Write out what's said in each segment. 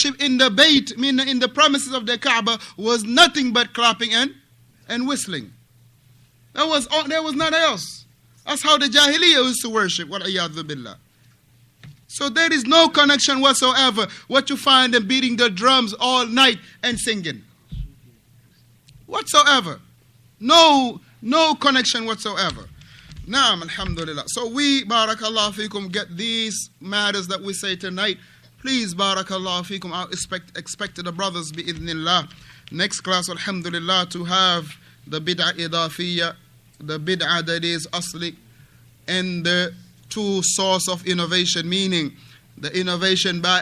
in the Bayt, meaning in the premises of the Kaaba, was nothing but clapping and whistling. There was nothing else. That's how the Jahiliyyah used to worship. Wal-iyadhu billah. So there is no connection whatsoever. What you find them beating the drums all night and singing. Whatsoever. No connection whatsoever. Naam, alhamdulillah. So we, barakallahu feekum, get these matters that we say tonight. Please, barakallahu feekum, I expect the brothers, bi'idhnillah, next class, alhamdulillah, to have the bid'ah idafiyya, the bid'ah that is asli, and the two source of innovation, meaning the innovation by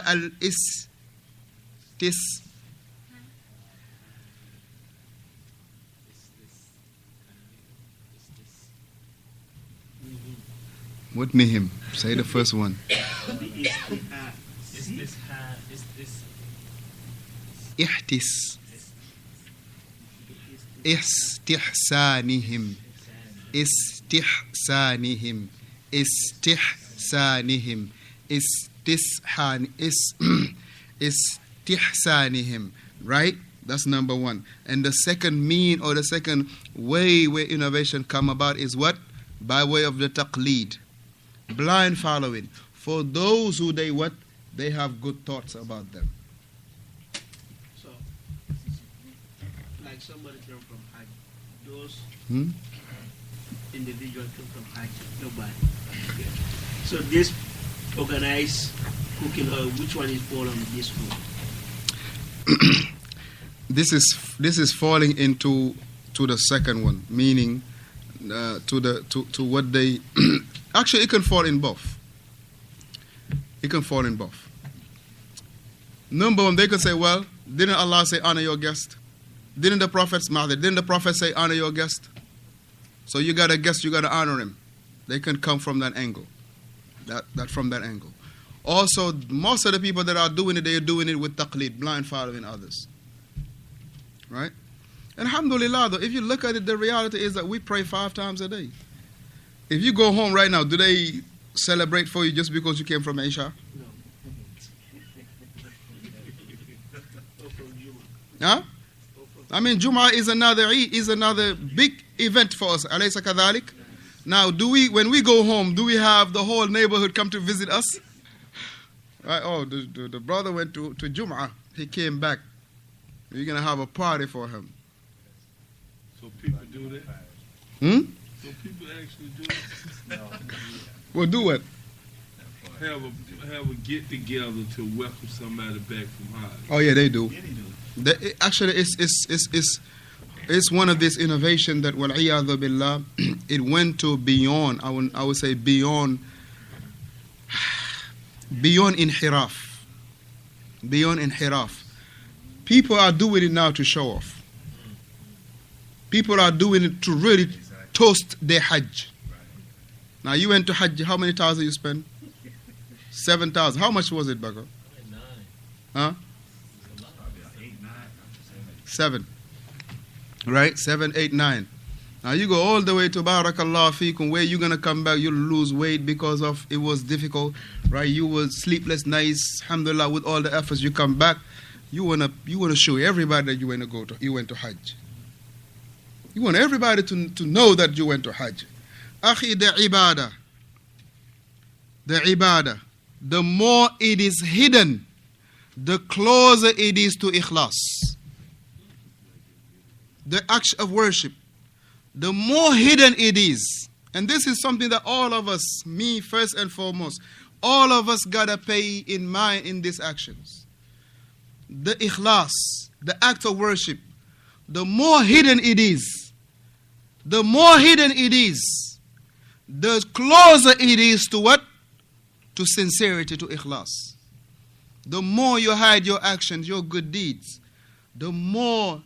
What name? Say the first one. Istihsanihim. Istihsanihim. Right? That's number one. And the second mean, or the second way where innovation come about is what? By way of the taqleed. Blind following. For those who they have good thoughts about them. So, like somebody came from Hajj. Those individuals came from Hajj. Nobody. Okay. So this organized cooking oil, which one is fall on this food? This is falling into the second one, meaning to what they actually it can fall in both. It can fall in both. Number one, they can say, well, didn't Allah say honor your guest? Didn't the Prophet say honor your guest? So you got a guest, you got to honor him. They can come from that angle. That from that angle. Also, most of the people that are doing it, they are doing it with taqleed, blind following others. Right? And alhamdulillah, though, if you look at it, the reality is that we pray 5 times a day. If you go home right now, do they celebrate for you just because you came from Aisha? No. Huh? I mean, Jum'ah is another big event for us. Alaysa kadhalik? Now, when we go home, do we have the whole neighborhood come to visit us? Right? Oh, the brother went to Jum'ah. He came back. You're going to have a party for him. So people do that? So people actually do it? Well, do what? Have a get together to welcome somebody back from Hajj. Oh yeah, they do. Actually, it's one of this innovation that wal-iyadhu billah, it went to beyond. I would say beyond inhiraf. Beyond inhiraf. People are doing it now to show off. People are doing it to really toast their Hajj. Now you went to Hajj, how many thousand you spent? 7,000. How much was it, Baka? 9. Huh? 7. Right? 7, 8, 9. Now you go all the way to Barakallah Feekum, where you're going to come back, you'll lose weight because of it was difficult, right? You were sleepless nights, alhamdulillah, with all the efforts you come back. You wanna show everybody that you went to Hajj. You want everybody to know that you went to Hajj. Akhi, the ibadah, the more it is hidden, the closer it is to ikhlas. The act of worship, the more hidden it is. And this is something that all of us, me first and foremost, all of us gotta pay in mind in these actions. The ikhlas, the act of worship, the more hidden it is, the closer it is to what? To sincerity, to ikhlas. The more you hide your actions, your good deeds, the more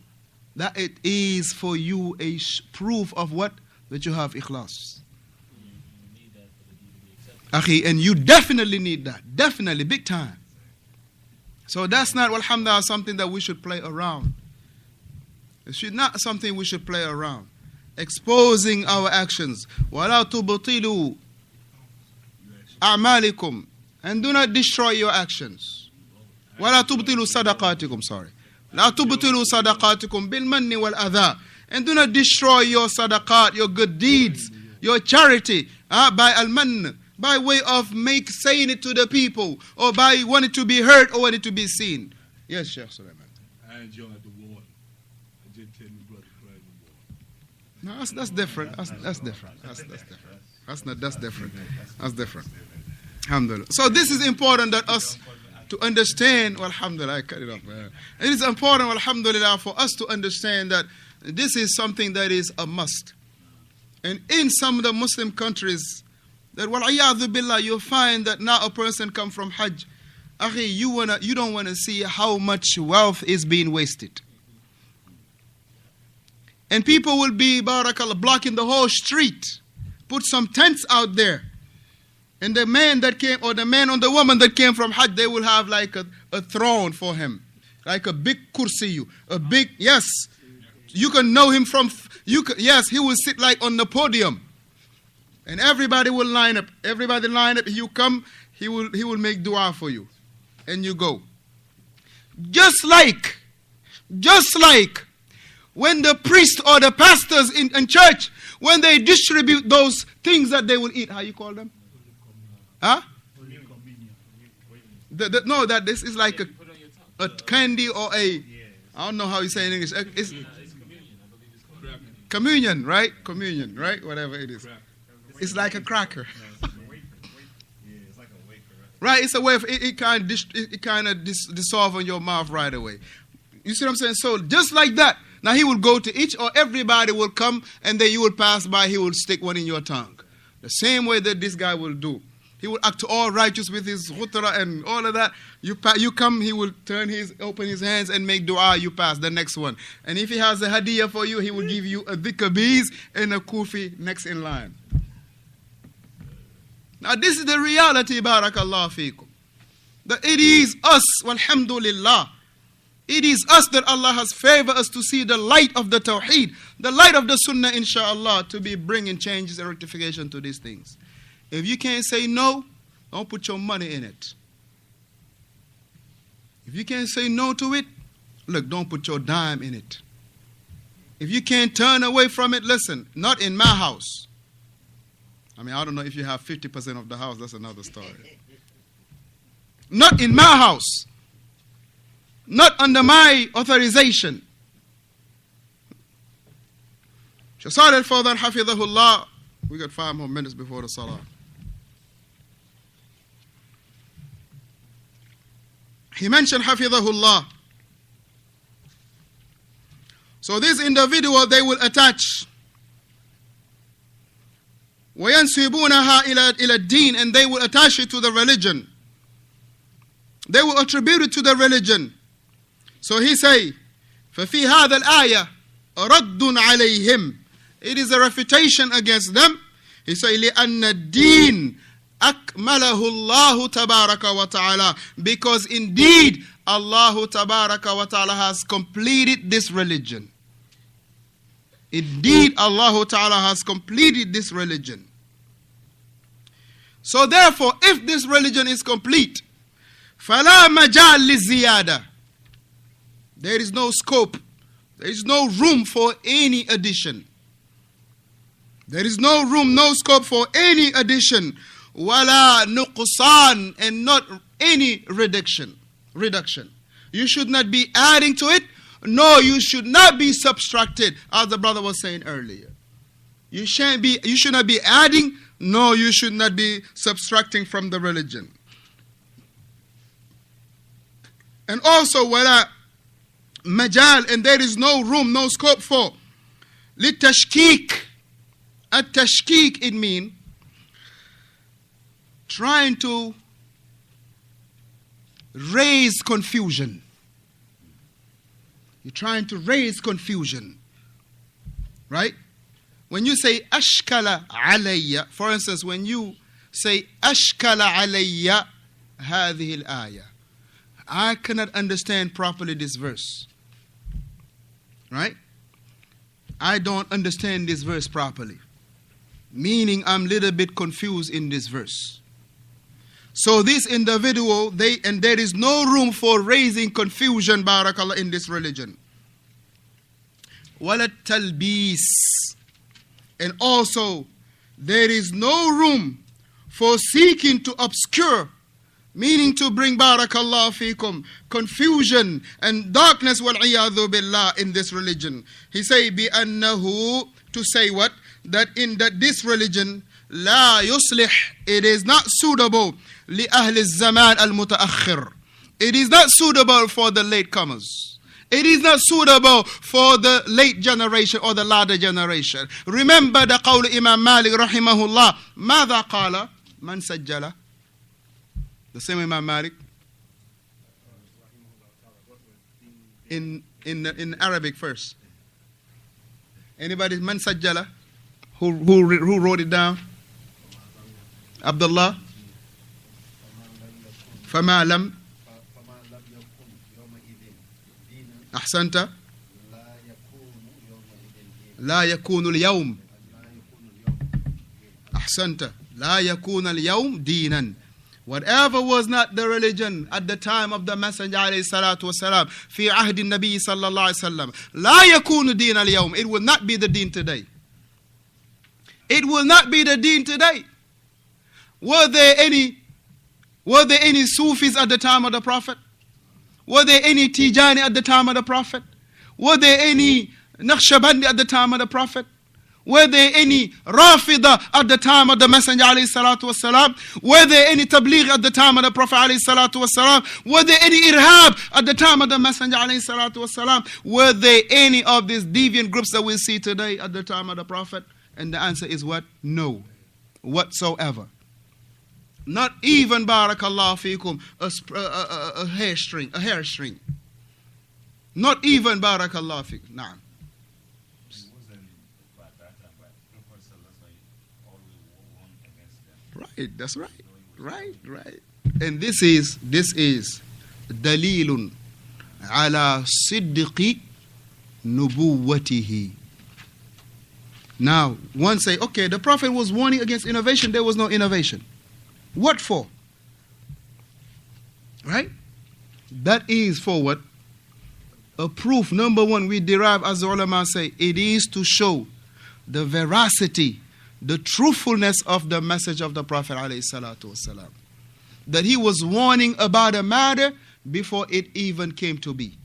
that it is for you a proof of what? That you have ikhlas. Akhi, and you definitely need that. Definitely, big time. So that's not, alhamdulillah, something that we should play around. It's not something we should play around. Exposing our actions. وَلَا تُبْطِلُوا أَعْمَالِكُمْ. And do not destroy your actions. وَلَا تُبْطِلُوا صَدَقَاتِكُمْ. Sorry. لَا تُبْطِلُوا صَدَقَاتِكُمْ بِالْمَنِّ وَالْأَذَى. And do not destroy your sadaqat, your good deeds, your charity, by al-man, by way of saying it to the people, or by wanting to be heard or wanting to be seen. Yes, Shaykh Sulaiman. I enjoyed the water. I just tell me brother cry the water. No, that's different. That's different. That's different. That's different. Alhamdulillah. So this is important that us to understand. Well, alhamdulillah, I cut it off. Man. It is important, alhamdulillah, for us to understand that this is something that is a must. And in some of the Muslim countries, that wal-iyadhu billah, you'll find that now a person come from Hajj. Akhi, you don't want to see how much wealth is being wasted. And people will be, barakallah, blocking the whole street. Put some tents out there. And the man that came, or the man or the woman that came from Hajj, they will have like a throne for him. Like a big kursi, a big, yes. You can know him from, yes, he will sit like on the podium. And everybody will line up. Everybody line up. You come, he will make dua for you. And you go. Just like when the priest or the pastors in church, when they distribute those things that they will eat, how you call them? Huh? No, that this is like a candy or I don't know how you say in English. It's communion, right? Communion, right? Whatever it is. It's like a cracker. Right? It's a way of, it kind of dissolve in your mouth right away. You see what I'm saying? So just like that. Now he will go to each, or everybody will come, and then you will pass by, he will stick one in your tongue. The same way that this guy will do. He will act all righteous with his khutra and all of that. You come, he will open his hands and make dua, you pass the next one. And if he has a hadiyah for you, he will give you a dhikr bees and a kufi next in line. Now this is the reality, barakallahu feekum. That it is us, walhamdulillah. It is us that Allah has favored us to see the light of the tawheed, the light of the sunnah, inshallah, to be bringing changes and rectification to these things. If you can't say no, don't put your money in it. If you can't say no to it, look, don't put your dime in it. If you can't turn away from it, listen, not in my house. I mean, I don't know if you have 50% of the house, that's another story. Not in my house. Not under my authorization. Shasad al-Fawzan, hafidhahullah. We got 5 more minutes before the salah. He mentioned hafidhahullah. So this individual, they will attach وَيَنْسِبُونَهَا إِلَى الدِّينِ, and they will attach it to the religion. They will attribute it to the religion. So he say, فَفِي هَذَا الْآيَةِ رَدٌّ عَلَيْهِمْ. It is a refutation against them. He say, لِأَنَّ الدِّينِ أَكْمَلَهُ اللَّهُ تَبَارَكَ وَتَعَالَى. Because indeed, Allah Tabaraka wa Ta'ala has completed this religion. Indeed, Allah Ta'ala has completed this religion. So therefore, if this religion is complete, فَلَا مَجَالِ لِلزِّيَادَةِ. There is no scope. There is no room for any addition. There is no room, no scope for any addition. وَلَا نُقْصَانٍ, and not any reduction. You should not be adding to it. No, you should not be subtracted, as the brother was saying earlier. You should not be adding. No, you should not be subtracting from the religion. And also, wala majal, and there is no room, no scope for litashkik. At-tashkik, it means trying to raise confusion. You're trying to raise confusion. Right? When you say ashkala alayya, for instance, when you say ashkala alayya hadhihi al-ayah, I cannot understand properly this verse. Right? I don't understand this verse properly. Meaning I'm a little bit confused in this verse. So this individual, there is no room for raising confusion, barakallah, in this religion. Wala talbis. And also, there is no room for seeking to obscure, meaning to bring, barakallah fikum, confusion and darkness, wal-iyadhu billah, in this religion. He say, bi-annahu, to say what? That in this religion, la yuslih, it is not suitable, li ahli zaman al-mutaakhir. It is not suitable for the latecomers. It is not suitable for the late generation or the latter generation. Remember the qawl Imam Malik rahimahullah. ماذا قال من سجل? The same Imam Malik. In Arabic first. Anybody? Man sajjala? Who wrote it down? Abdullah? فما لم أحسنت لا يكون اليوم أحسنت لا يكون اليوم دينا. Whatever was not the religion at the time of the Messenger عليه الصلاة والسلام في عهد النبي صلى الله عليه وسلم لا يكون دين اليوم. It will not be the deen today. It will not be the deen today. Were there any Sufis at the time of the Prophet? Were there any Tijani at the time of the Prophet? Were there any Naqshbandi at the time of the Prophet? Were there any Rafida at the time of the Messenger alayhi salatu wasalam? Were there any Tabligh at the time of the Prophet alayhi salatu wasalam? Were there any Irhab at the time of the Messenger alayhi salatu wasalam? Were there any of these deviant groups that we see today at the time of the Prophet? And the answer is what? No. Whatsoever. Not even, barakallahu fikum, a hairstring. Not even, barakallahu fikum. Naam. Right, that's right. Right. And this is dalilun ala siddiqi nubuwwatihi. Now, one say, okay, the Prophet was warning against innovation. There was no innovation. What for? Right? That is for what? A proof. Number one, we derive, as the ulama say, it is to show the veracity, the truthfulness of the message of the Prophet ﷺ. That he was warning about a matter before it even came to be.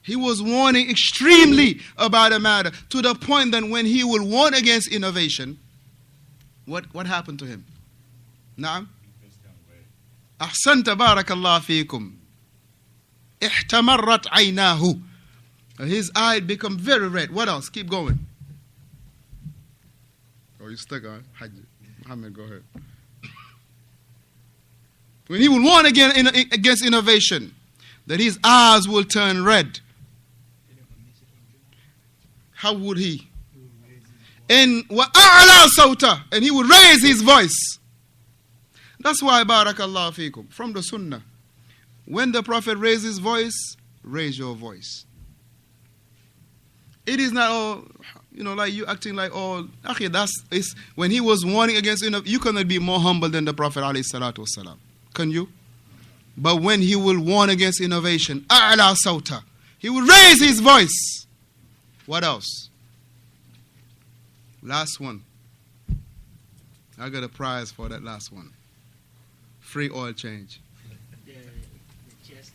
He was warning extremely about a matter to the point that when he will warn against innovation, what happened to him? Naam? Ahsanta barakallahu fikum. Ihtamarrat aynahu. His eye become very red. What else? Keep going. Oh, you stuck on Hajj. Muhammad, go ahead. When he will warn against innovation, that his eyes will turn red. How would he? And wa'ala sawta, and he would raise his voice. That's why, barakallahu fikum, from the sunnah, when the Prophet raised his voice, raise your voice. It is not all, like you acting like all, it's when he was warning against innovation, you cannot be more humble than the Prophet alayhi salatu wasalam. Can you? But when he will warn against innovation, a'la sawta, he will raise his voice. What else? Last one. I got a prize for that last one. Free oil change. The chest.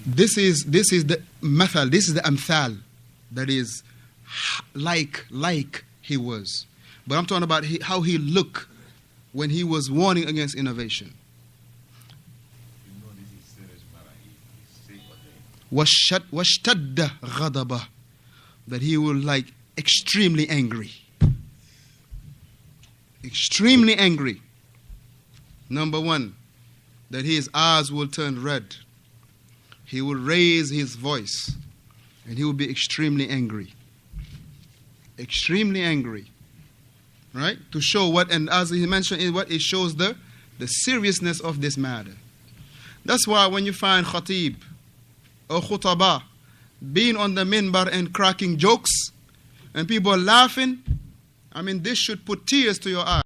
This is the method. This is the amthal. That is like he was. But I'm talking about how he looked when he was warning against innovation. Washtadda ghadabah, that he will extremely angry. Extremely angry. Number one, that his eyes will turn red. He will raise his voice and he will be extremely angry. Extremely angry. Right? To show what, and as he mentioned, it shows the seriousness of this matter. That's why when you find khatib or khutaba being on the minbar and cracking jokes, and people are laughing, I mean, this should put tears to your eyes.